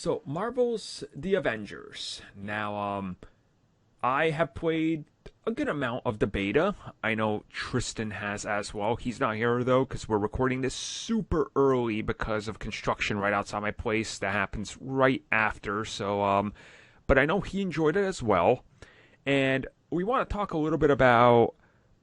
So, Marvel's The Avengers. Now, I have played a good amount of the beta. I know Tristan has as well. He's not here, though, because we're recording this super early because of construction right outside my place that happens right after. So, but I know he enjoyed it as well. And we want to talk a little bit about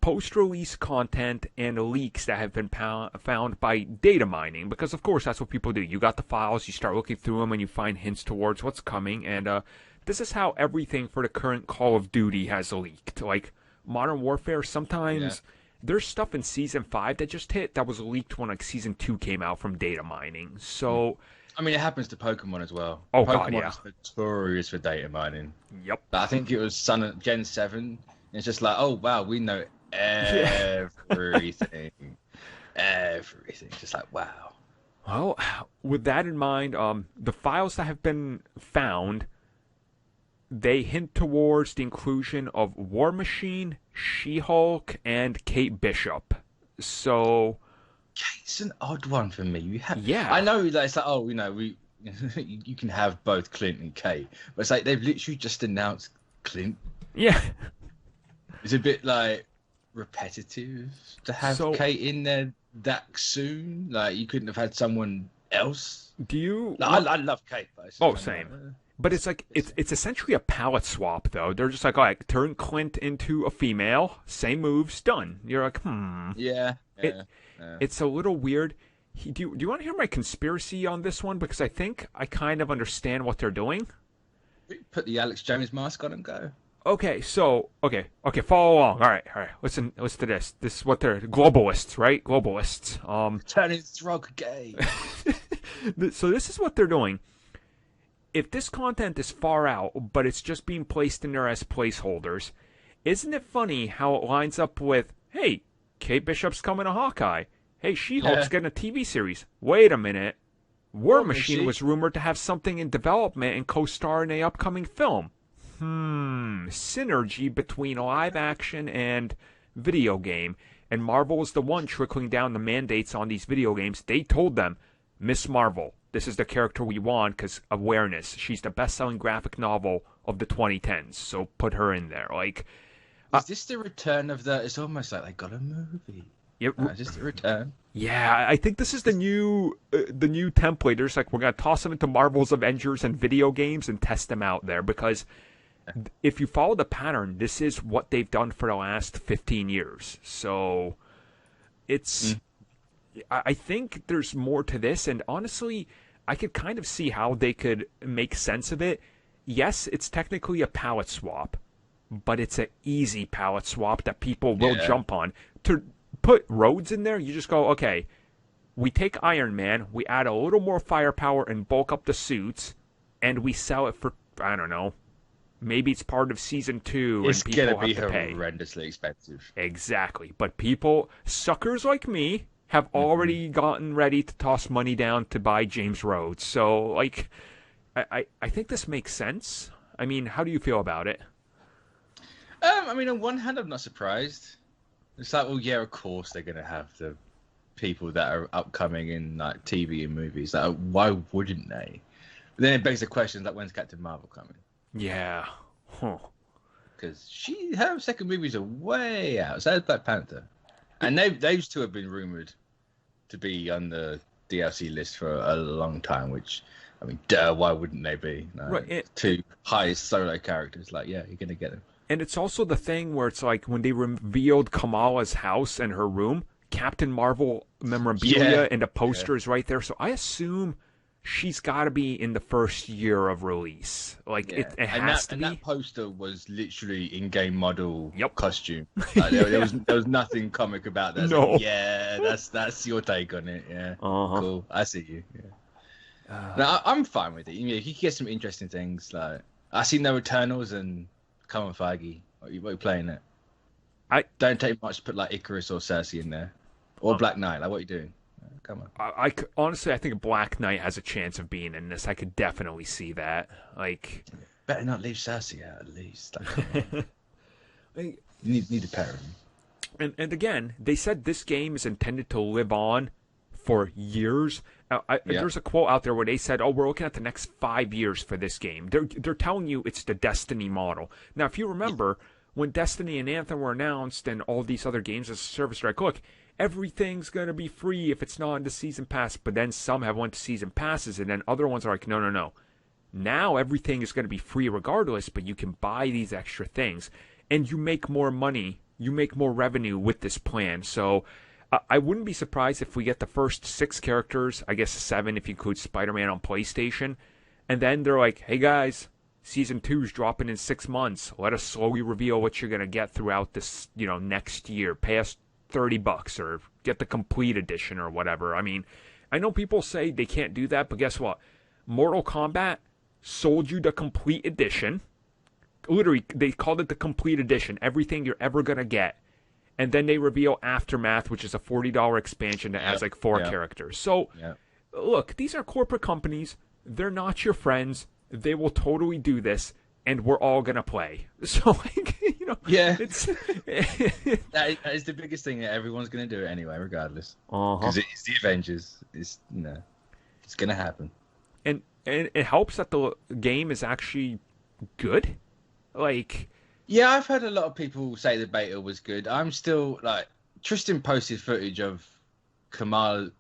post-release content and leaks that have been found by data mining, because of course that's what people do. You got the files, you start looking through them, and you find hints towards what's coming, and this is how everything for the current Call of Duty has leaked. Like Modern Warfare, sometimes there's stuff in Season 5 that just hit that was leaked when like Season 2 came out from data mining. So I mean, it happens to Pokemon as well. Oh, Pokemon God, yeah. is notorious for data mining. Yep. But I think it was Gen 7. And it's just like, oh, wow, we know everything. Everything. Just like, wow. Well, with that in mind, the files that have been found, they hint towards the inclusion of War Machine, She-Hulk, and Kate Bishop. So Kate's an odd one for me. Yeah. I know that it's like, oh, you can have both Clint and Kate. But it's like they've literally just announced Clint. Yeah. It's a bit like repetitive to have Kate in there that soon. Like you couldn't have had someone else. Do you? Like, I love Kate. But same. But it's like it's essentially a palette swap, though. They're just like, all right, turn Clint into a female, same moves, done. You're like, Yeah. It's a little weird. Do you want to hear my conspiracy on this one? Because I think I kind of understand what they're doing. Put the Alex Jones mask on and go. Okay, so follow along. All right. Listen to this. This is what they're globalists, right? Globalists. Turning Throg gay. So this is what they're doing. If this content is far out, but it's just being placed in there as placeholders, isn't it funny how it lines up with, hey, Kate Bishop's coming to Hawkeye. Hey, She-Hulk's getting a TV series. Wait a minute. War Machine was rumored to have something in development and co-star in an upcoming film. Synergy between live action and video game. And Marvel is the one trickling down the mandates on these video games. They told them, Miss Marvel, this is the character we want because awareness. She's the best-selling graphic novel of the 2010s, so put her in there. Like, is this the return of the? It's almost like they got a movie. Yep. Just a return. Yeah, I think this is the new template. There's like, we're gonna toss them into Marvel's Avengers and video games and test them out there, because if you follow the pattern, this is what they've done for the last 15 years. So it's. I think there's more to this, and honestly, I could kind of see how they could make sense of it. Yes, it's technically a palette swap, but it's an easy palette swap that people will jump on. To put Rhodes in there, you just go, okay, we take Iron Man, we add a little more firepower and bulk up the suits, and we sell it for, I don't know, maybe it's part of Season 2 and people have to pay. It's going to be horrendously expensive. Exactly. But people, suckers like me, have already gotten ready to toss money down to buy James Rhodes. So, like, I think this makes sense. I mean, how do you feel about it? I mean, on one hand, I'm not surprised. It's like, well, yeah, of course they're going to have the people that are upcoming in like TV and movies. Like, why wouldn't they? But then it begs the question, like, when's Captain Marvel coming? Yeah. Huh. Because her second movies are way out. So is Black Panther. And those two have been rumored to be on the DLC list for a long time, which, I mean, why wouldn't they be? Right. Two highest solo characters, like, yeah, you're going to get them. And it's also the thing where it's like when they revealed Kamala's house and her room, Captain Marvel memorabilia and a poster is right there. So I assume she's got to be in the first year of release. Like, it has to be. And that poster was literally in-game model costume. Like, there was nothing comic about that. No. Like, yeah, that's your take on it. Yeah. Cool. I see you. Yeah. No, I'm fine with it. You can get some interesting things. Like, I see no Eternals and come on, Feige. What are you playing it? I don't take much to put like Icarus or Cersei in there. Or Black Knight. Like, what are you doing? Come on. Honestly, I think Black Knight has a chance of being in this. I could definitely see that. Like, better not leave Cersei out at least. Like, you need to pair him. And again, they said this game is intended to live on for years. There's a quote out there where they said, "Oh, we're looking at the next 5 years for this game." They're telling you it's the Destiny model. Now, if you remember, when Destiny and Anthem were announced, and all these other games as a service, like, look, everything's gonna be free if it's not in the season pass. But then some have went to season passes, and then other ones are like, no, no, no. Now everything is gonna be free regardless, but you can buy these extra things, and you make more money, you make more revenue with this plan. So I wouldn't be surprised if we get the first 6 characters, I guess 7 if you include Spider-Man on PlayStation, and then they're like, hey guys, Season 2's dropping in 6 months. Let us slowly reveal what you're going to get throughout this, next year. Pay us $30 or get the complete edition or whatever. I mean, I know people say they can't do that, but guess what? Mortal Kombat sold you the complete edition. Literally, they called it the complete edition. Everything you're ever going to get. And then they reveal Aftermath, which is a $40 expansion that adds like 4 characters. So, look, these are corporate companies. They're not your friends. They will totally do this, and we're all going to play. So, like, it's... that is the biggest thing that everyone's going to do it anyway, regardless. Because it's the Avengers. It's, it's going to happen. And it helps that the game is actually good. Like... Yeah, I've heard a lot of people say the beta was good. I'm still, like... Tristan posted footage of Kamala's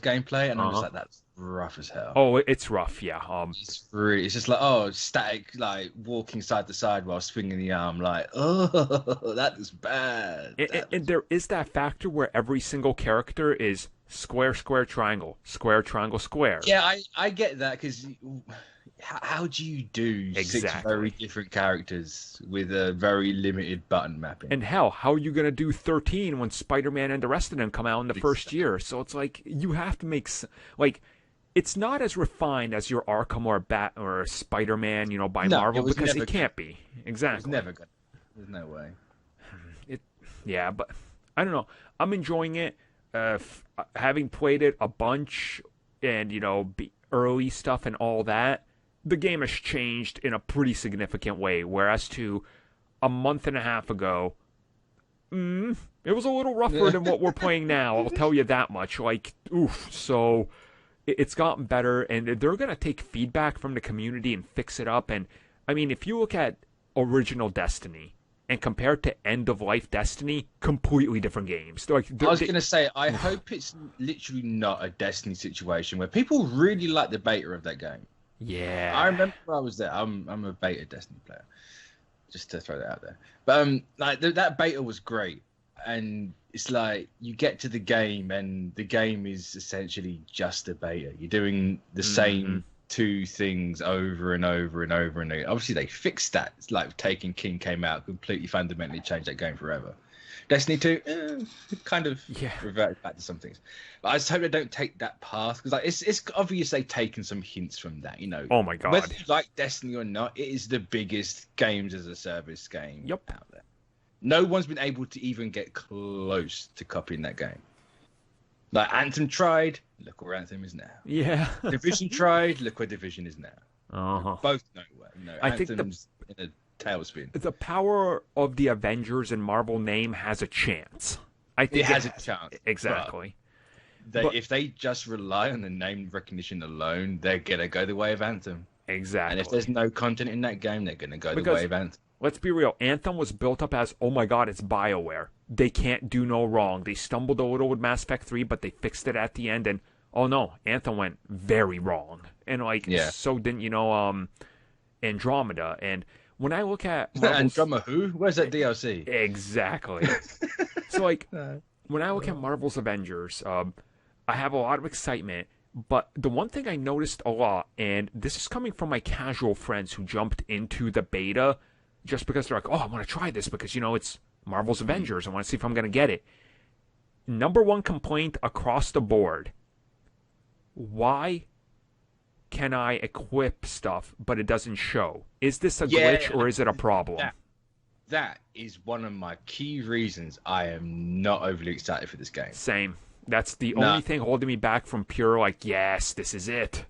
gameplay, and I'm just like, that's rough as hell. Oh, it's rough, yeah. It's just like, static, like, walking side to side while swinging the arm, like, that is bad. And there is that factor where every single character is square, square, triangle, square, triangle, square. Yeah, I get that, because... How do you do 6 very different characters with a very limited button mapping? And hell, how are you going to do 13 when Spider-Man and the rest of them come out in the first year? So it's like, you have to make... Like, it's not as refined as your Arkham or Spider-Man, by Marvel, because it can't be. Exactly. It's never good. There's no way. Yeah, but I don't know. I'm enjoying it. Having played it a bunch and, early stuff and all that, the game has changed in a pretty significant way, whereas to a month and a half ago, it was a little rougher than what we're playing now, I'll tell you that much. Like, oof, so it's gotten better, and they're going to take feedback from the community and fix it up. And, I mean, if you look at original Destiny and compare it to end-of-life Destiny, completely different games. Like, I was going to say, I hope it's literally not a Destiny situation where people really like the beta of that game. Yeah, I remember I was there. I'm a beta Destiny player, just to throw that out there. But like that beta was great, and it's like you get to the game, and the game is essentially just a beta. You're doing the same 2 things over and over and over and over. Obviously, they fixed that. It's like Taken King came out, completely fundamentally changed that game forever. Destiny 2, kind of reverted back to some things. But I just hope they don't take that path, because like it's obvious they've taken some hints from that, Oh my god. Whether you like Destiny or not, it is the biggest games as a service game out there. No one's been able to even get close to copying that game. Like Anthem tried, look where Anthem is now. Yeah. Division tried, look where Division is now. Both nowhere. I think Anthem's in a tailspin. The power of the Avengers and Marvel name has a chance. I think it has a chance. Exactly. But if they just rely on the name recognition alone, they're going to go the way of Anthem. Exactly. And if there's no content in that game, they're going to go the way of Anthem. Let's be real. Anthem was built up as, oh my god, it's BioWare. They can't do no wrong. They stumbled a little with Mass Effect 3, but they fixed it at the end. And, oh no, Anthem went very wrong. And, so didn't, Andromeda. And when I look at... Andromeda who? Where's that DLC? Exactly. So, when I look at Marvel's Avengers, I have a lot of excitement, but the one thing I noticed a lot, and this is coming from my casual friends who jumped into the beta just because they're like, oh, I want to try this because, it's Marvel's Avengers. I want to see if I'm going to get it. Number one complaint across the board. Why can I equip stuff, but it doesn't show? Is this a glitch or is it a problem? That is one of my key reasons I am not overly excited for this game. Same. That's the only thing holding me back from pure, yes, this is it.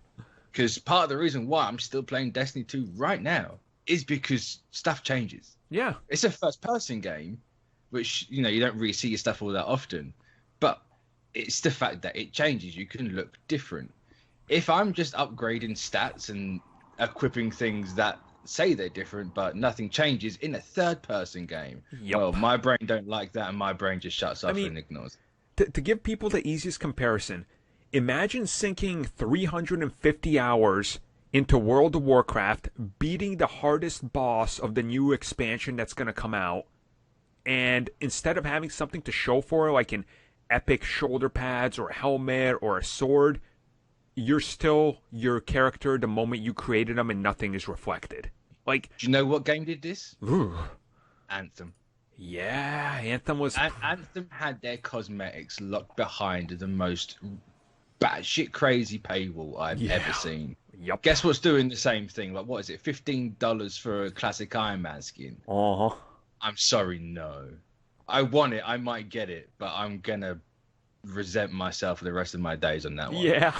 Because part of the reason why I'm still playing Destiny 2 right now is because stuff changes. Yeah. It's a first-person game, which, you don't really see your stuff all that often. But it's the fact that it changes. You can look different. If I'm just upgrading stats and equipping things that say they're different, but nothing changes in a third-person game, well, my brain don't like that, and my brain just shuts off and ignores it. To give people the easiest comparison, imagine sinking 350 hours into World of Warcraft, beating the hardest boss of the new expansion that's going to come out, and instead of having something to show for it, like an epic shoulder pads or a helmet or a sword, you're still your character the moment you created them and nothing is reflected. Like, do you know what game did this? Ooh. Anthem. Yeah, Anthem was... Anthem had their cosmetics locked behind the most batshit crazy paywall I've ever seen. Yep. Guess what's doing the same thing? Like, what is it? $15 for a classic Iron Man skin? Uh-huh. I'm sorry, no. I want it. I might get it, but I'm gonna resent myself for the rest of my days on that one. Yeah.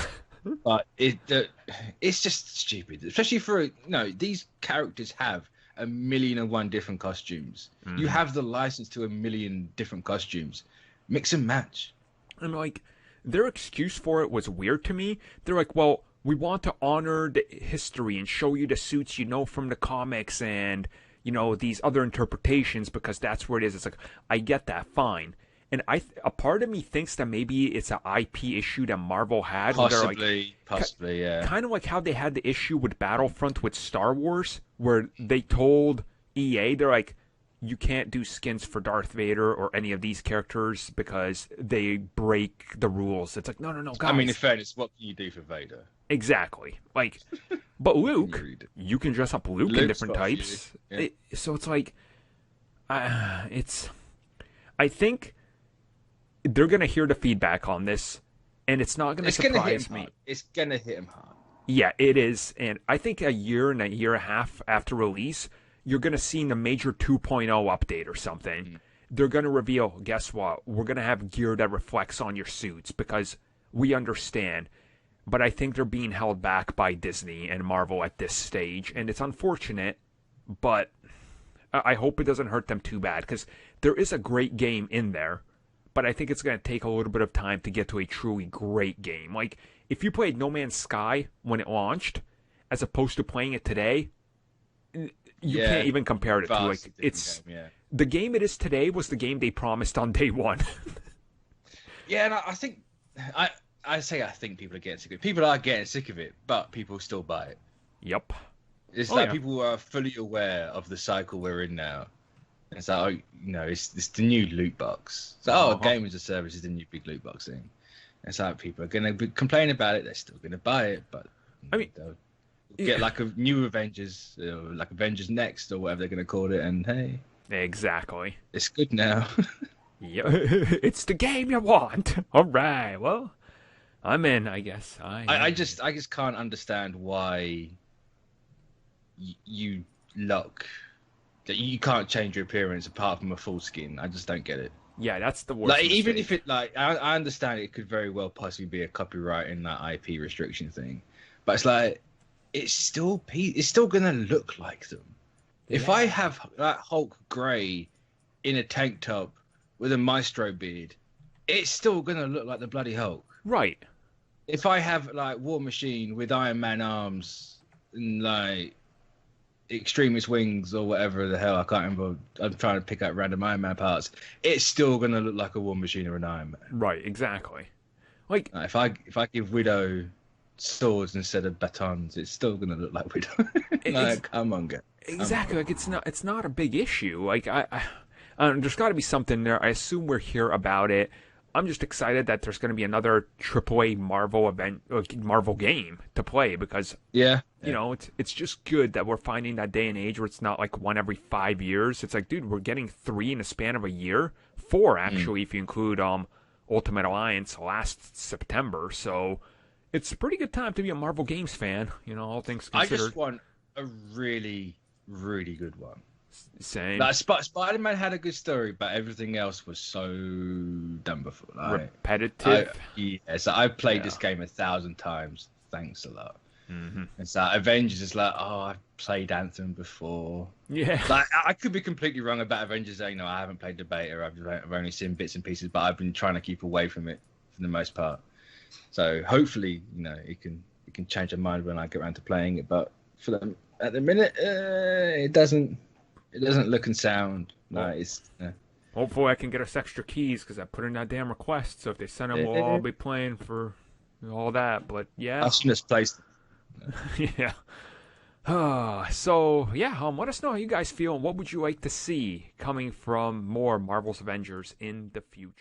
But it's just stupid, especially for these characters have 1,000,001 different costumes. You have the license to 1,000,000 different costumes. Mix and match. And like, their excuse for it was weird to me. They're like, well, we want to honor the history and show you the suits you know from the comics and these other interpretations because that's where it is. It's like, I get that, fine. And a part of me thinks that maybe it's an IP issue that Marvel had. Possibly, yeah. Kind of like how they had the issue with Battlefront with Star Wars, where they told EA, they're like, you can't do skins for Darth Vader or any of these characters because they break the rules. It's like, no, guys. I mean, in fairness, what can you do for Vader? Exactly. Like, but Luke, you can dress up Luke in different types. Yeah. So it's like, I think they're going to hear the feedback on this, and it's not going to surprise me. It's going to hit them hard. Yeah, it is. And I think a year and a year and a half after release, you're going to see the major 2.0 update or something. They're going to reveal, guess what? We're going to have gear that reflects on your suits because we understand. But I think they're being held back by Disney and Marvel at this stage. And it's unfortunate, but I hope it doesn't hurt them too bad because there is a great game in there. But I think it's going to take a little bit of time to get to a truly great game. Like, if you played No Man's Sky when it launched, as opposed to playing it today, you can't even compare it to. Like, it's game, the game it is today was the game they promised on day one. Yeah, and I think I think people are getting sick of it. People are getting sick of it, but people still buy it. Yep. It's people are fully aware of the cycle we're in now. It's like, it's the new loot box. So, game as a service is the new big loot box thing. It's like people are going to complain about it. They're still going to buy it, but I mean, they'll get like a new Avengers, like Avengers Next or whatever they're going to call it. And hey, exactly, it's good now. Yeah, it's the game you want. All right, well, I'm in. I guess I just can't understand why you look. That you can't change your appearance apart from a full skin. I just don't get it. Yeah, that's the worst. Like, even if it, like, I understand it could very well possibly be a copyright in that IP restriction thing, but it's like, it's still gonna look like them. Yeah. If I have that Hulk Grey in a tank top with a maestro beard, it's still gonna look like the bloody Hulk. Right. If I have like War Machine with Iron Man arms and like Extremist wings or whatever the hell, I can't remember. I'm trying to pick out random Iron Man parts. It's still gonna look like a War Machine or an Iron Man. Right, exactly. Like if I give Widow swords instead of batons, it's still gonna look like Widow. Come on, guys. Exactly. Like it's not a big issue. Like there's got to be something there. I assume we're here about it. I'm just excited that there's going to be another AAA Marvel game to play because it's just good that we're finding that day and age where it's not like one every 5 years. It's like, dude, we're getting 3 in a span of a year, 4 actually if you include Ultimate Alliance last September. So it's a pretty good time to be a Marvel Games fan. All things considered. I just want a really, really good one. Same. Like, Spider-Man had a good story, but everything else was so done before. Like, repetitive. So I've played this game 1,000 times. Thanks a lot. Mm-hmm. And so Avengers is like, I've played Anthem before. Yeah. Like, I could be completely wrong about Avengers. I haven't played the beta. I've only seen bits and pieces, but I've been trying to keep away from it for the most part. So hopefully, it can change my mind when I get around to playing it. But for them at the minute, it doesn't look and sound. No, it's. Hopefully, I can get us extra keys because I put in that damn request. So if they send them, we'll all be playing for all that. But yeah, I've misplaced. Yeah. So yeah, let us know how you guys feel and what would you like to see coming from more Marvel's Avengers in the future.